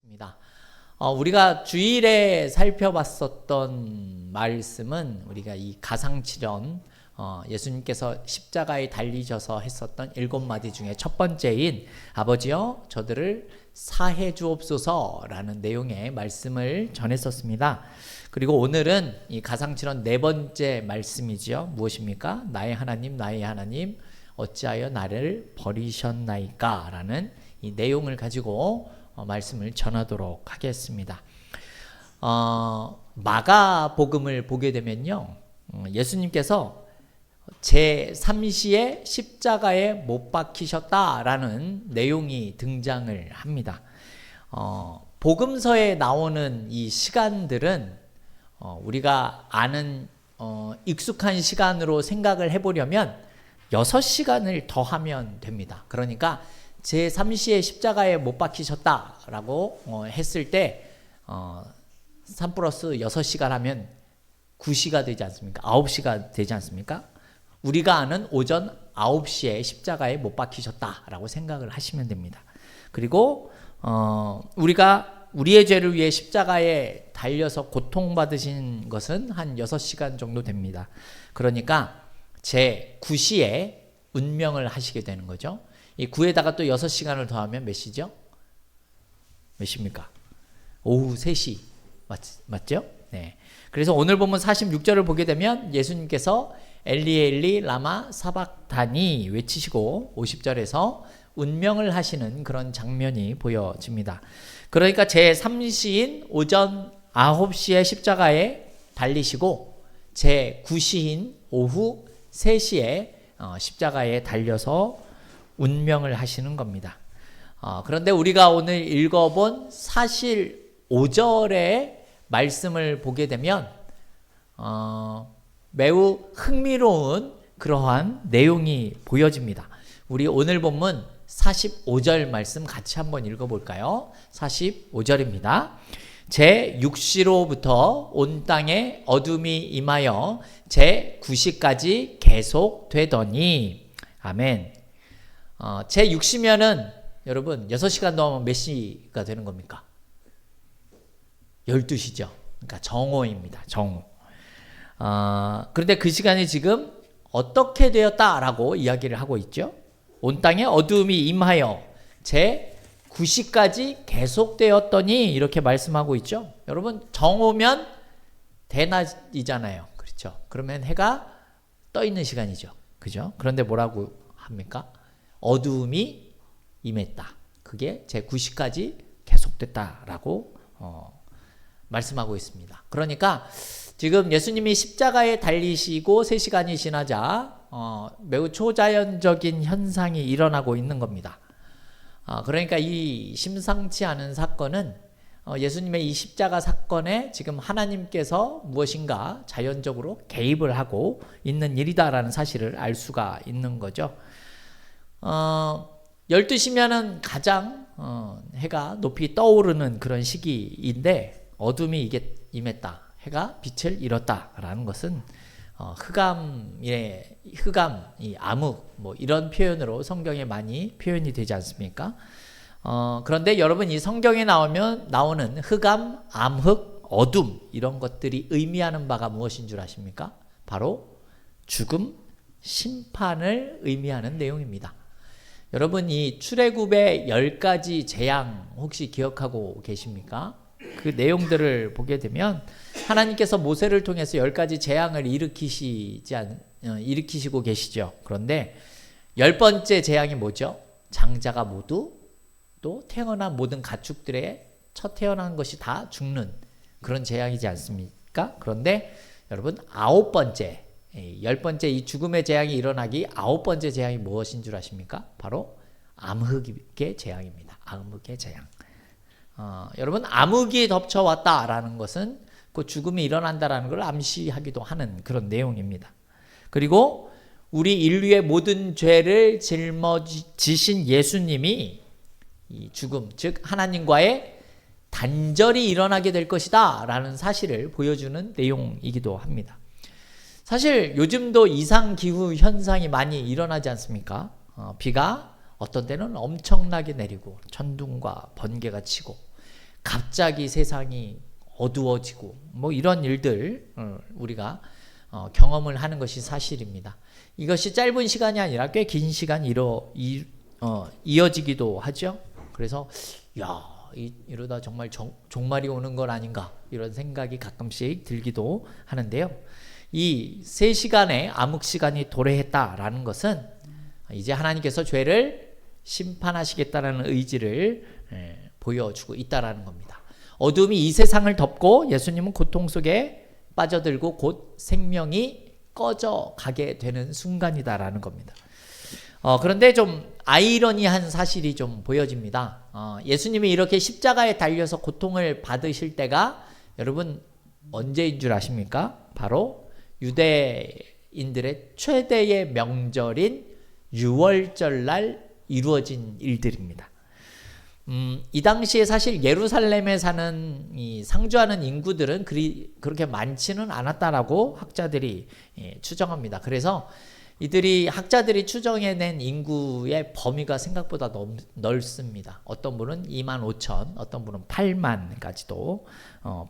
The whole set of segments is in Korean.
입니다. 우리가 주일에 살펴봤었던 말씀은 우리가 이 가상칠언, 예수님께서 십자가에 달리셔서 했었던 7마디 중에 첫 번째인 아버지여 저들을 사해 주옵소서라는 내용의 말씀을 전했었습니다. 그리고 오늘은 이 가상칠언 4번째 말씀이지요. 무엇입니까? 나의 하나님 어찌하여 나를 버리셨나이까 라는 이 내용을 가지고 말씀을 전하도록 하겠습니다. 마가복음을 보게 되면요, 예수님께서 제3시에 십자가에 못 박히셨다라는 내용이 등장을 합니다. 복음서에 나오는 이 시간들은 우리가 아는 익숙한 시간으로 생각을 해보려면 6시간을 더하면 됩니다. 그러니까 제3시에 십자가에 못 박히셨다라고 했을 때 3 플러스 6시간 하면 9시가 되지 않습니까? 9시가 되지 않습니까? 우리가 아는 오전 9시에 십자가에 못 박히셨다라고 생각을 하시면 됩니다. 그리고 우리가 우리의 죄를 위해 십자가에 달려서 고통받으신 것은 한 6시간 정도 됩니다. 그러니까 제9시에 운명을 하시게 되는 거죠. 이 9에다가 또 6시간을 더하면 몇 시죠? 몇 시입니까? 오후 3시 맞죠? 네. 그래서 오늘 본문 46절을 보게 되면 예수님께서 엘리 엘리 라마 사박다니 외치시고 50절에서 운명을 하시는 그런 장면이 보여집니다. 그러니까 제3시인 오전 9시에 십자가에 달리시고 제9시인 오후 3시에 십자가에 달려서 운명을 하시는 겁니다. 그런데 우리가 오늘 읽어본 사실 5절의 말씀을 보게 되면 매우 흥미로운 그러한 내용이 보여집니다. 우리 오늘 본문 45절 말씀 같이 한번 읽어볼까요? 45절입니다. 제6시로부터 온 땅에 어둠이 임하여 제9시까지 계속되더니 아멘. 제6시면은 여러분 6시간 더하면 몇 시가 되는 겁니까? 12시죠. 그러니까 정오입니다. 정오. 그런데 그 시간이 지금 어떻게 되었다라고 이야기를 하고 있죠. 온 땅에 어둠이 임하여 제9시까지 계속되었더니 이렇게 말씀하고 있죠. 여러분 정오면 대낮이잖아요. 그렇죠. 그러면 해가 떠 있는 시간이죠. 그죠? 그런데 뭐라고 합니까? 어두움이 임했다. 그게 제9시까지 계속됐다라고 말씀하고 있습니다. 그러니까 지금 예수님이 십자가에 달리시고 3시간이 지나자 매우 초자연적인 현상이 일어나고 있는 겁니다. 그러니까 이 심상치 않은 사건은 예수님의 이 십자가 사건에 지금 하나님께서 무엇인가 자연적으로 개입을 하고 있는 일이다라는 사실을 알 수가 있는 거죠. 12시면은 가장 해가 높이 떠오르는 그런 시기인데 어둠이 이게 임했다. 해가 빛을 잃었다라는 것은 흑암, 이 암흑 뭐 이런 표현으로 성경에 많이 표현이 되지 않습니까? 그런데 여러분 이 성경에 나오는 흑암, 암흑, 어둠 이런 것들이 의미하는 바가 무엇인 줄 아십니까? 바로 죽음, 심판을 의미하는 내용입니다. 여러분 이 출애굽의 10가지 재앙 혹시 기억하고 계십니까? 그 내용들을 보게 되면 하나님께서 모세를 통해서 10가지 재앙을 일으키시고 계시죠. 그런데 10번째 재앙이 뭐죠? 장자가 모두 또 태어난 모든 가축들의 첫 태어난 것이 다 죽는 그런 재앙이지 않습니까? 그런데 여러분 9번째 10번째 이 죽음의 재앙이 일어나기 9번째 재앙이 무엇인 줄 아십니까? 바로 암흑의 재앙입니다. 암흑의 재앙. 여러분 암흑이 덮쳐왔다라는 것은 그 죽음이 일어난다라는 걸 암시하기도 하는 그런 내용입니다. 그리고 우리 인류의 모든 죄를 짊어지신 예수님이 이 죽음, 즉 하나님과의 단절이 일어나게 될 것이다 라는 사실을 보여주는 내용이기도 합니다. 사실 요즘도 이상기후 현상이 많이 일어나지 않습니까? 비가 어떤 때는 엄청나게 내리고 천둥과 번개가 치고 갑자기 세상이 어두워지고 뭐 이런 일들 우리가 경험을 하는 것이 사실입니다. 이것이 짧은 시간이 아니라 꽤 긴 시간 이어지기도 하죠. 그래서 이러다 정말 종말이 오는 건 아닌가 이런 생각이 가끔씩 들기도 하는데요. 이 3시간의 암흑 시간이 도래했다라는 것은 이제 하나님께서 죄를 심판하시겠다라는 의지를 보여주고 있다라는 겁니다. 어둠이 이 세상을 덮고 예수님은 고통 속에 빠져들고 곧 생명이 꺼져 가게 되는 순간이다라는 겁니다. 그런데 좀 아이러니한 사실이 좀 보여집니다. 예수님이 이렇게 십자가에 달려서 고통을 받으실 때가 여러분 언제인 줄 아십니까? 바로 유대인들의 최대의 명절인 유월절날 이루어진 일들입니다. 이 당시에 사실 예루살렘에 사는 이 상주하는 인구들은 그렇게 많지는 않았다라고 학자들이 추정합니다. 그래서 학자들이 추정해낸 인구의 범위가 생각보다 넓습니다. 어떤 분은 25,000, 어떤 분은 8만까지도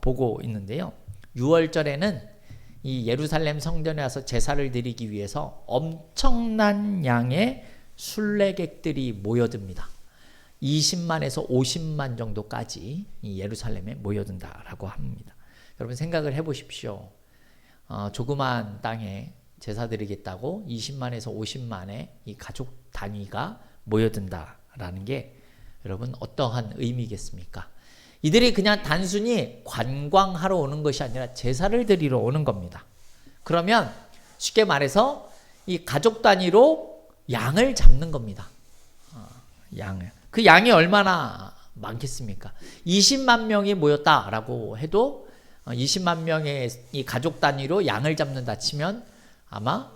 보고 있는데요. 6월절에는 이 예루살렘 성전에 와서 제사를 드리기 위해서 엄청난 양의 순례객들이 모여듭니다. 20만에서 50만 정도까지 이 예루살렘에 모여든다라고 합니다. 여러분 생각을 해보십시오. 조그만 땅에 제사 드리겠다고 20만에서 50만의 이 가족 단위가 모여든다라는 게 여러분 어떠한 의미겠습니까? 이들이 그냥 단순히 관광하러 오는 것이 아니라 제사를 드리러 오는 겁니다. 그러면 쉽게 말해서 이 가족 단위로 양을 잡는 겁니다. 양을. 그 양이 얼마나 많겠습니까? 20만 명이 모였다라고 해도 20만 명의 이 가족 단위로 양을 잡는다 치면 아마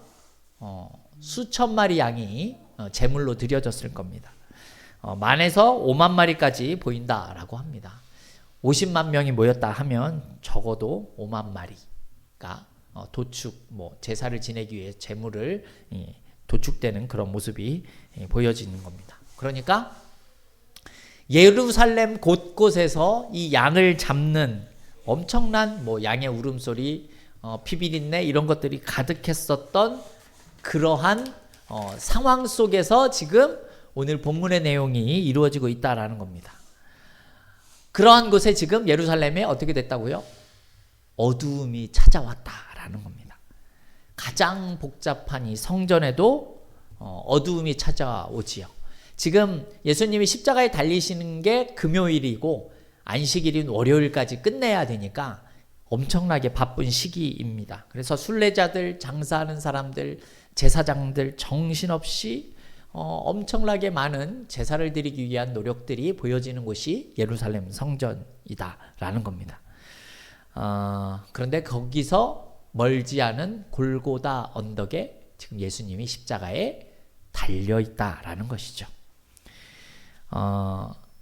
수천 마리 양이 제물로 드려졌을 겁니다. 만에서 5만 마리까지 보인다라고 합니다. 50만 명이 모였다 하면 적어도 5만 마리가 도축, 제사를 지내기 위해 제물을 도축되는 그런 모습이 보여지는 겁니다. 그러니까 예루살렘 곳곳에서 이 양을 잡는 엄청난 양의 울음소리, 피비린내 이런 것들이 가득했었던 그러한 상황 속에서 지금 오늘 본문의 내용이 이루어지고 있다라는 겁니다. 그러한 곳에 지금 예루살렘에 어떻게 됐다고요? 어두움이 찾아왔다라는 겁니다. 가장 복잡한 이 성전에도 어두움이 찾아오지요. 지금 예수님이 십자가에 달리시는 게 금요일이고 안식일인 월요일까지 끝내야 되니까 엄청나게 바쁜 시기입니다. 그래서 순례자들, 장사하는 사람들, 제사장들 정신없이 엄청나게 많은 제사를 드리기 위한 노력들이 보여지는 곳이 예루살렘 성전이다라는 겁니다. 그런데 거기서 멀지 않은 골고다 언덕에 지금 예수님이 십자가에 달려있다라는 것이죠.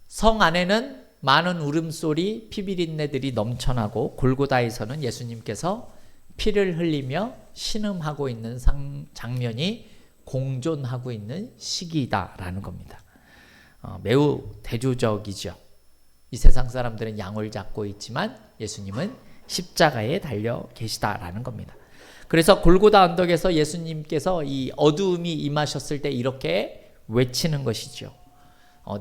성 안에는 많은 울음소리, 피비린내들이 넘쳐나고 골고다에서는 예수님께서 피를 흘리며 신음하고 있는 장면이 공존하고 있는 시기다라는 겁니다. 매우 대조적이죠. 이 세상 사람들은 양을 잡고 있지만 예수님은 십자가에 달려 계시다라는 겁니다. 그래서 골고다 언덕에서 예수님께서 이 어두움이 임하셨을 때 이렇게 외치는 것이죠.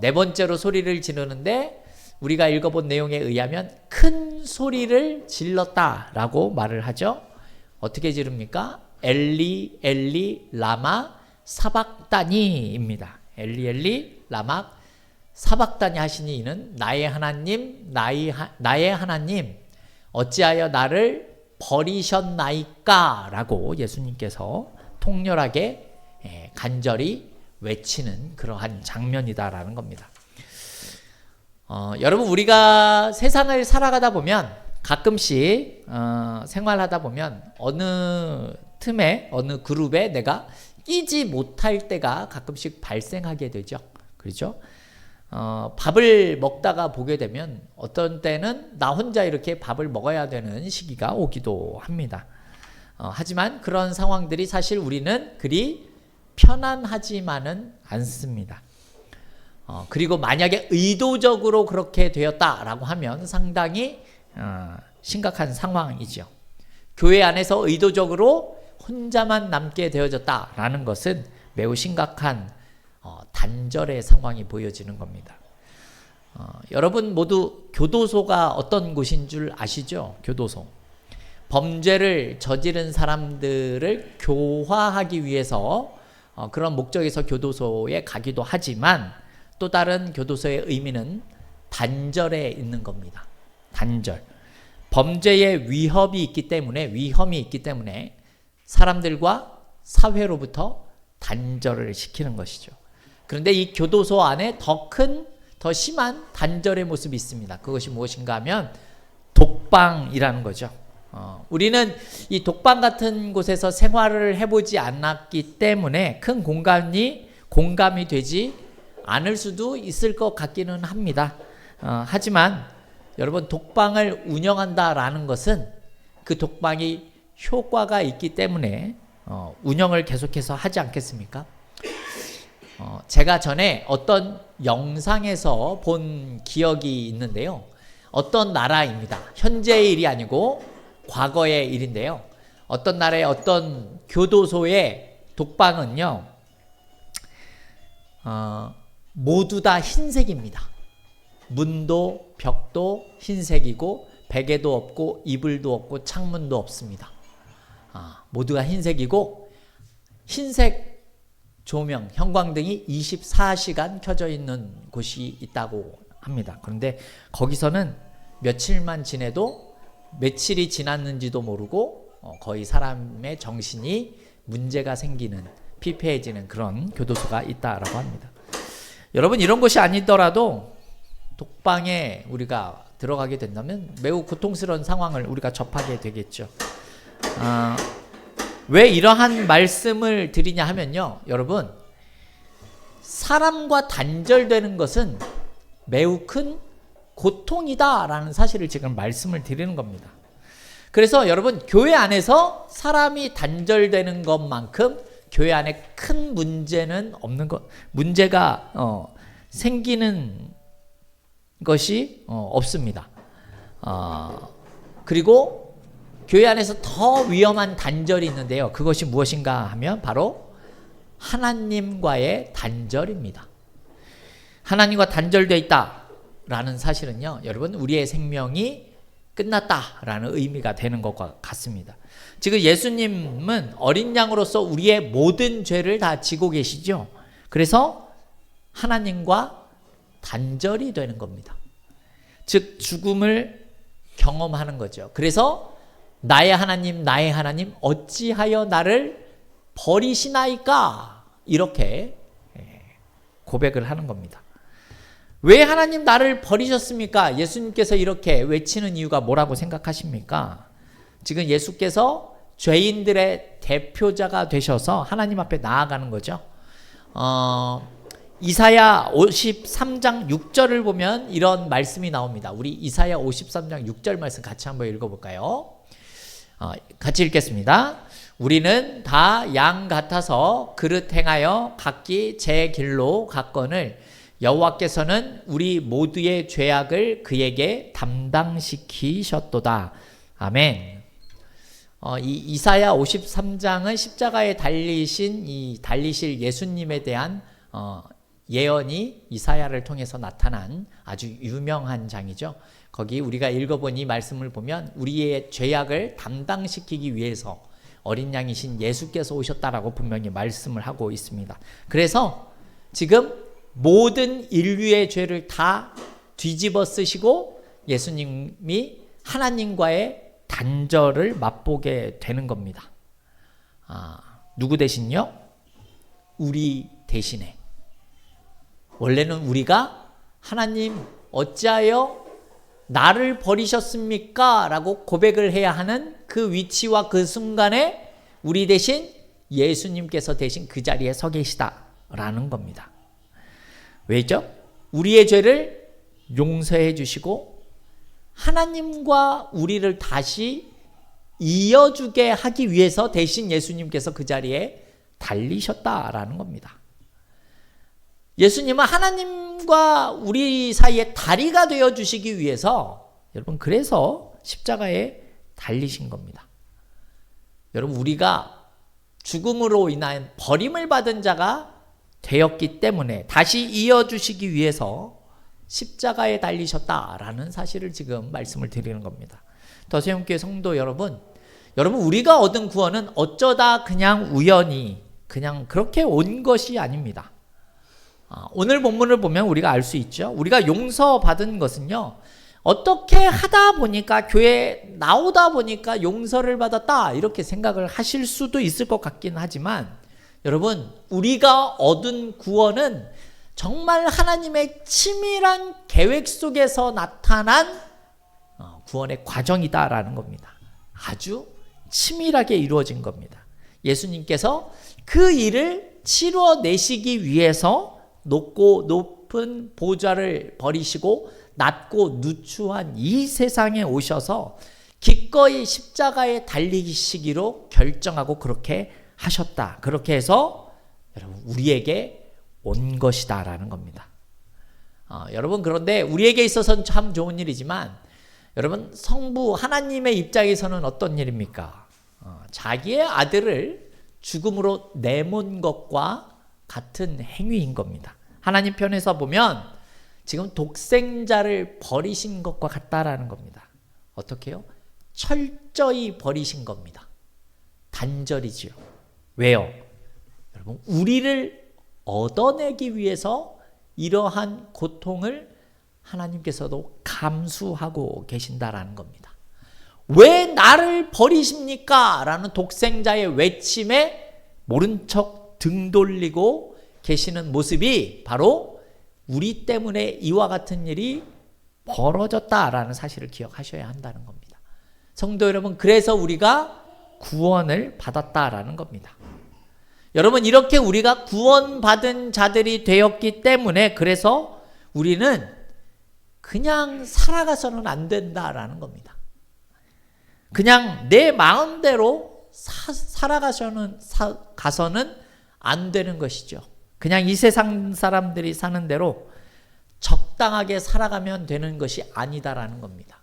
네 번째로 소리를 지르는데 우리가 읽어본 내용에 의하면 큰 소리를 질렀다라고 말을 하죠. 어떻게 지릅니까? 엘리 엘리 라마 사박다니입니다. 엘리 엘리 라마 사박다니 하시니 이는 나의 하나님 나의 하나님 어찌하여 나를 버리셨나이까 라고 예수님께서 통렬하게 간절히 외치는 그러한 장면이다라는 겁니다. 여러분 우리가 세상을 살아가다 보면 가끔씩 생활하다 보면 어느 틈에 어느 그룹에 내가 끼지 못할 때가 가끔씩 발생하게 되죠. 그렇죠? 밥을 먹다가 보게 되면 어떤 때는 나 혼자 이렇게 밥을 먹어야 되는 시기가 오기도 합니다. 하지만 그런 상황들이 사실 우리는 그리 편안하지만은 않습니다. 그리고 만약에 의도적으로 그렇게 되었다라고 하면 상당히 심각한 상황이죠. 교회 안에서 의도적으로 혼자만 남게 되어졌다라는 것은 매우 심각한 단절의 상황이 보여지는 겁니다. 여러분 모두 교도소가 어떤 곳인 줄 아시죠? 교도소. 범죄를 저지른 사람들을 교화하기 위해서 그런 목적에서 교도소에 가기도 하지만 또 다른 교도소의 의미는 단절에 있는 겁니다. 단절. 범죄의 위험이 있기 때문에 사람들과 사회로부터 단절을 시키는 것이죠. 그런데 이 교도소 안에 더 심한 단절의 모습이 있습니다. 그것이 무엇인가 하면 독방이라는 거죠. 우리는 이 독방 같은 곳에서 생활을 해보지 않았기 때문에 큰 공감이 되지 않을 수도 있을 것 같기는 합니다. 하지만 여러분 독방을 운영한다라는 것은 그 독방이 효과가 있기 때문에 운영을 계속해서 하지 않겠습니까? 제가 전에 어떤 영상에서 본 기억이 있는데요. 어떤 나라입니다. 현재의 일이 아니고 과거의 일인데요. 어떤 나라의 어떤 교도소의 독방은요. 모두 다 흰색입니다. 문도 벽도 흰색이고 베개도 없고 이불도 없고 창문도 없습니다. 모두가 흰색이고 흰색 조명, 형광등이 24시간 켜져 있는 곳이 있다고 합니다. 그런데 거기서는 며칠만 지내도 며칠이 지났는지도 모르고 거의 사람의 정신이 문제가 생기는 피폐해지는 그런 교도소가 있다라고 합니다. 여러분 이런 것이 아니더라도 독방에 우리가 들어가게 된다면 매우 고통스러운 상황을 우리가 접하게 되겠죠. 왜 이러한 말씀을 드리냐 하면요. 여러분 사람과 단절되는 것은 매우 큰 고통이다라는 사실을 지금 말씀을 드리는 겁니다. 그래서 여러분 교회 안에서 사람이 단절되는 것만큼 교회 안에 큰 문제는 없는 것, 문제가 생기는 것이 없습니다. 그리고 교회 안에서 더 위험한 단절이 있는데요. 그것이 무엇인가 하면 바로 하나님과의 단절입니다. 하나님과 단절되어 있다라는 사실은요. 여러분 우리의 생명이 끝났다라는 의미가 되는 것과 같습니다. 지금 예수님은 어린 양으로서 우리의 모든 죄를 다 지고 계시죠. 그래서 하나님과 단절이 되는 겁니다. 즉 죽음을 경험하는 거죠. 그래서 나의 하나님 어찌하여 나를 버리시나이까 이렇게 고백을 하는 겁니다. 왜 하나님 나를 버리셨습니까? 예수님께서 이렇게 외치는 이유가 뭐라고 생각하십니까? 지금 예수께서 죄인들의 대표자가 되셔서 하나님 앞에 나아가는 거죠. 이사야 53장 6절을 보면 이런 말씀이 나옵니다. 우리 이사야 53장 6절 말씀 같이 한번 읽어볼까요? 같이 읽겠습니다. 우리는 다 양 같아서 그릇 행하여 각기 제 길로 갔거늘 여호와께서는 우리 모두의 죄악을 그에게 담당시키셨도다. 아멘. 이 이사야 53장은 십자가에 달리실 예수님에 대한 예언이 이사야를 통해서 나타난 아주 유명한 장이죠. 거기 우리가 읽어본 이 말씀을 보면 우리의 죄악을 담당시키기 위해서 어린 양이신 예수께서 오셨다라고 분명히 말씀을 하고 있습니다. 그래서 지금 모든 인류의 죄를 다 뒤집어 쓰시고 예수님이 하나님과의 단절을 맛보게 되는 겁니다. 누구 대신요? 우리 대신에. 원래는 우리가 하나님 어찌하여 나를 버리셨습니까? 라고 고백을 해야 하는 그 위치와 그 순간에 우리 대신 예수님께서 대신 그 자리에 서 계시다라는 겁니다. 왜죠? 우리의 죄를 용서해 주시고 하나님과 우리를 다시 이어주게 하기 위해서 대신 예수님께서 그 자리에 달리셨다라는 겁니다. 예수님은 하나님과 우리 사이에 다리가 되어 주시기 위해서 여러분 그래서 십자가에 달리신 겁니다. 여러분 우리가 죽음으로 인한 버림을 받은 자가 되었기 때문에 다시 이어주시기 위해서 십자가에 달리셨다라는 사실을 지금 말씀을 드리는 겁니다. 더세움교회 성도 여러분, 우리가 얻은 구원은 어쩌다 그냥 우연히 그냥 그렇게 온 것이 아닙니다. 오늘 본문을 보면 우리가 알 수 있죠. 우리가 용서받은 것은요, 어떻게 하다 보니까 교회에 나오다 보니까 용서를 받았다 이렇게 생각을 하실 수도 있을 것 같긴 하지만 여러분 우리가 얻은 구원은 정말 하나님의 치밀한 계획 속에서 나타난 구원의 과정이다라는 겁니다. 아주 치밀하게 이루어진 겁니다. 예수님께서 그 일을 치러내시기 위해서 높은 보좌를 버리시고 낮고 누추한 이 세상에 오셔서 기꺼이 십자가에 달리시기로 결정하고 그렇게 하셨다. 그렇게 해서 여러분 우리에게 온 것이다라는 겁니다. 여러분 그런데 우리에게 있어서는 참 좋은 일이지만 여러분 성부 하나님의 입장에서는 어떤 일입니까? 자기의 아들을 죽음으로 내몬 것과 같은 행위인 겁니다. 하나님 편에서 보면 지금 독생자를 버리신 것과 같다라는 겁니다. 어떻게 해요? 철저히 버리신 겁니다. 단절이지요. 왜요? 여러분 우리를 얻어내기 위해서 이러한 고통을 하나님께서도 감수하고 계신다라는 겁니다. 왜 나를 버리십니까? 라는 독생자의 외침에 모른 척 등 돌리고 계시는 모습이 바로 우리 때문에 이와 같은 일이 벌어졌다라는 사실을 기억하셔야 한다는 겁니다. 성도 여러분, 그래서 우리가 구원을 받았다라는 겁니다. 여러분, 이렇게 우리가 구원받은 자들이 되었기 때문에 그래서 우리는 그냥 살아가서는 안 된다라는 겁니다. 그냥 내 마음대로 살아가서는 안 되는 것이죠. 그냥 이 세상 사람들이 사는 대로 적당하게 살아가면 되는 것이 아니다라는 겁니다.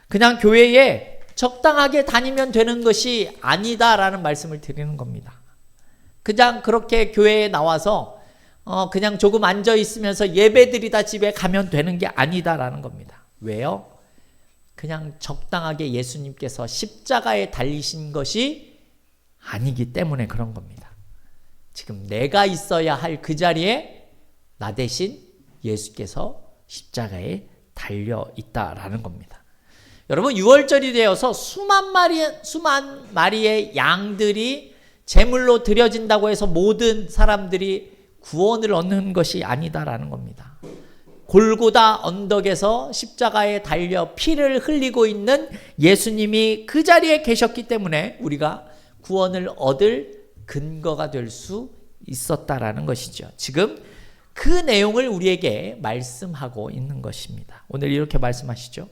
그냥 교회에 적당하게 다니면 되는 것이 아니다라는 말씀을 드리는 겁니다. 그냥 그렇게 교회에 나와서 그냥 조금 앉아 있으면서 예배드리다 집에 가면 되는 게 아니다라는 겁니다. 왜요? 그냥 적당하게 예수님께서 십자가에 달리신 것이 아니기 때문에 그런 겁니다. 지금 내가 있어야 할 그 자리에 나 대신 예수께서 십자가에 달려 있다라는 겁니다. 여러분, 유월절이 되어서 수만 마리의 양들이 제물로 드려진다고 해서 모든 사람들이 구원을 얻는 것이 아니다라는 겁니다. 골고다 언덕에서 십자가에 달려 피를 흘리고 있는 예수님이 그 자리에 계셨기 때문에 우리가 구원을 얻을 근거가 될 수 있었다라는 것이죠. 지금 그 내용을 우리에게 말씀하고 있는 것입니다. 오늘 이렇게 말씀하시죠.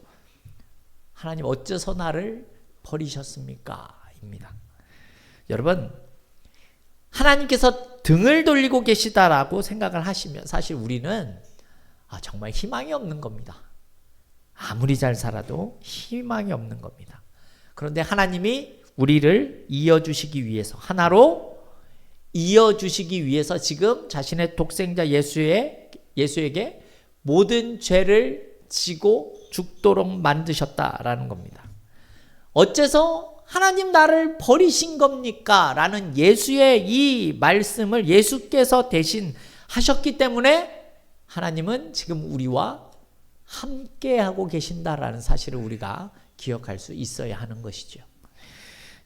하나님 어째서 나를 버리셨습니까? 입니다. 여러분, 하나님께서 등을 돌리고 계시다라고 생각을 하시면 사실 우리는 정말 희망이 없는 겁니다. 아무리 잘 살아도 희망이 없는 겁니다. 그런데 하나님이 우리를 이어주시기 위해서, 하나로 이어주시기 위해서 지금 자신의 독생자 예수에게 모든 죄를 지고 죽도록 만드셨다라는 겁니다. 어째서 하나님 나를 버리신 겁니까? 라는 예수의 이 말씀을 예수께서 대신 하셨기 때문에 하나님은 지금 우리와 함께하고 계신다라는 사실을 우리가 기억할 수 있어야 하는 것이죠.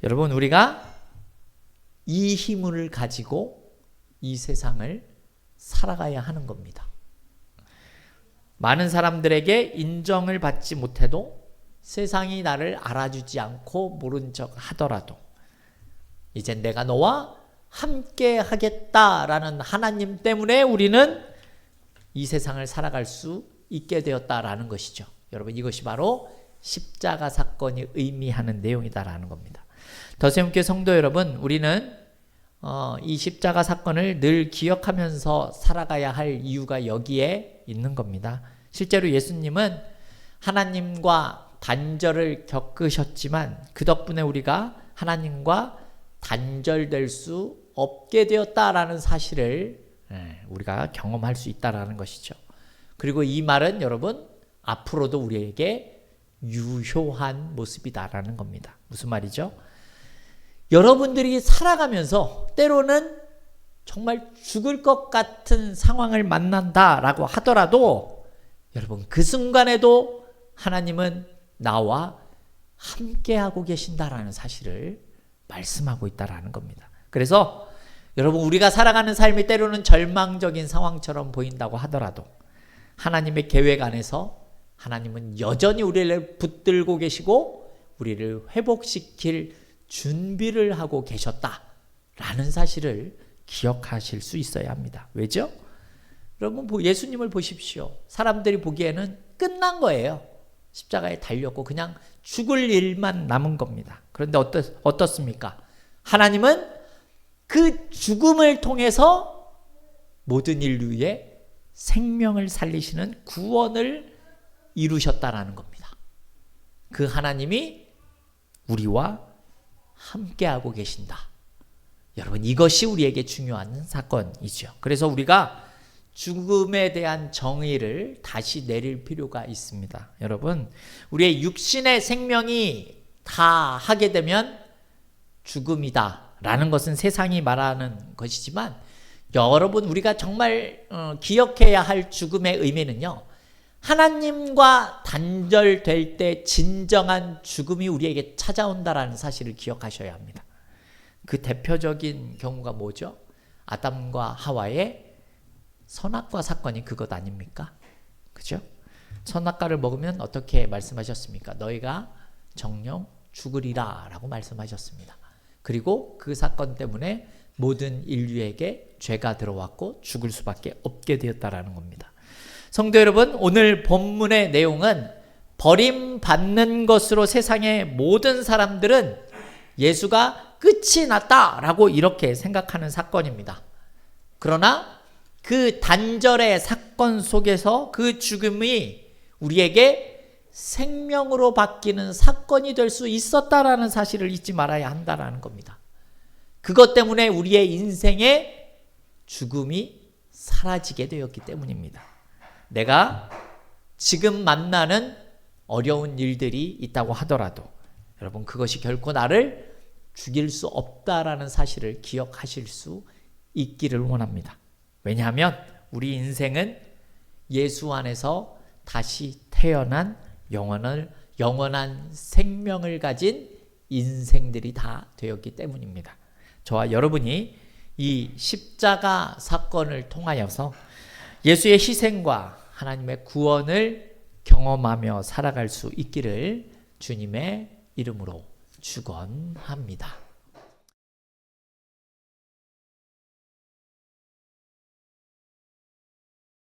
여러분, 우리가 이 힘을 가지고 이 세상을 살아가야 하는 겁니다. 많은 사람들에게 인정을 받지 못해도 세상이 나를 알아주지 않고 모른 척 하더라도 이제 내가 너와 함께 하겠다라는 하나님 때문에 우리는 이 세상을 살아갈 수 있게 되었다라는 것이죠. 여러분, 이것이 바로 십자가 사건이 의미하는 내용이다라는 겁니다. 더세움교회 성도 여러분, 우리는 이 십자가 사건을 늘 기억하면서 살아가야 할 이유가 여기에 있는 겁니다. 실제로 예수님은 하나님과 단절을 겪으셨지만 그 덕분에 우리가 하나님과 단절될 수 없게 되었다라는 사실을 우리가 경험할 수 있다라는 것이죠. 그리고 이 말은 여러분 앞으로도 우리에게 유효한 모습이다라는 겁니다. 무슨 말이죠? 여러분들이 살아가면서 때로는 정말 죽을 것 같은 상황을 만난다라고 하더라도 여러분 그 순간에도 하나님은 나와 함께하고 계신다라는 사실을 말씀하고 있다라는 겁니다. 그래서 여러분 우리가 살아가는 삶이 때로는 절망적인 상황처럼 보인다고 하더라도 하나님의 계획 안에서 하나님은 여전히 우리를 붙들고 계시고 우리를 회복시킬 준비를 하고 계셨다라는 사실을 기억하실 수 있어야 합니다. 왜죠? 여러분 예수님을 보십시오. 사람들이 보기에는 끝난 거예요. 십자가에 달렸고 그냥 죽을 일만 남은 겁니다. 그런데 어떻습니까? 하나님은 그 죽음을 통해서 모든 인류의 생명을 살리시는 구원을 이루셨다라는 겁니다. 그 하나님이 우리와 함께하고 계신다. 여러분 이것이 우리에게 중요한 사건이죠. 그래서 우리가 죽음에 대한 정의를 다시 내릴 필요가 있습니다. 여러분 우리의 육신의 생명이 다 하게 되면 죽음이다 라는 것은 세상이 말하는 것이지만 여러분 우리가 정말 기억해야 할 죽음의 의미는요, 하나님과 단절될 때 진정한 죽음이 우리에게 찾아온다라는 사실을 기억하셔야 합니다. 그 대표적인 경우가 뭐죠? 아담과 하와의 선악과 사건이 그것 아닙니까? 그죠? 선악과를 먹으면 어떻게 말씀하셨습니까? 너희가 정령 죽으리라 라고 말씀하셨습니다. 그리고 그 사건 때문에 모든 인류에게 죄가 들어왔고 죽을 수밖에 없게 되었다라는 겁니다. 성도 여러분, 오늘 본문의 내용은 버림받는 것으로 세상의 모든 사람들은 예수가 끝이 났다라고 이렇게 생각하는 사건입니다. 그러나 그 단절의 사건 속에서 그 죽음이 우리에게 생명으로 바뀌는 사건이 될 수 있었다라는 사실을 잊지 말아야 한다라는 겁니다. 그것 때문에 우리의 인생의 죽음이 사라지게 되었기 때문입니다. 내가 지금 만나는 어려운 일들이 있다고 하더라도 여러분 그것이 결코 나를 죽일 수 없다라는 사실을 기억하실 수 있기를 원합니다. 왜냐하면 우리 인생은 예수 안에서 다시 태어난 영원한 생명을 가진 인생들이 다 되었기 때문입니다. 저와 여러분이 이 십자가 사건을 통하여서 예수의 희생과 하나님의 구원을 경험하며 살아갈 수 있기를 주님의 이름으로 축원합니다.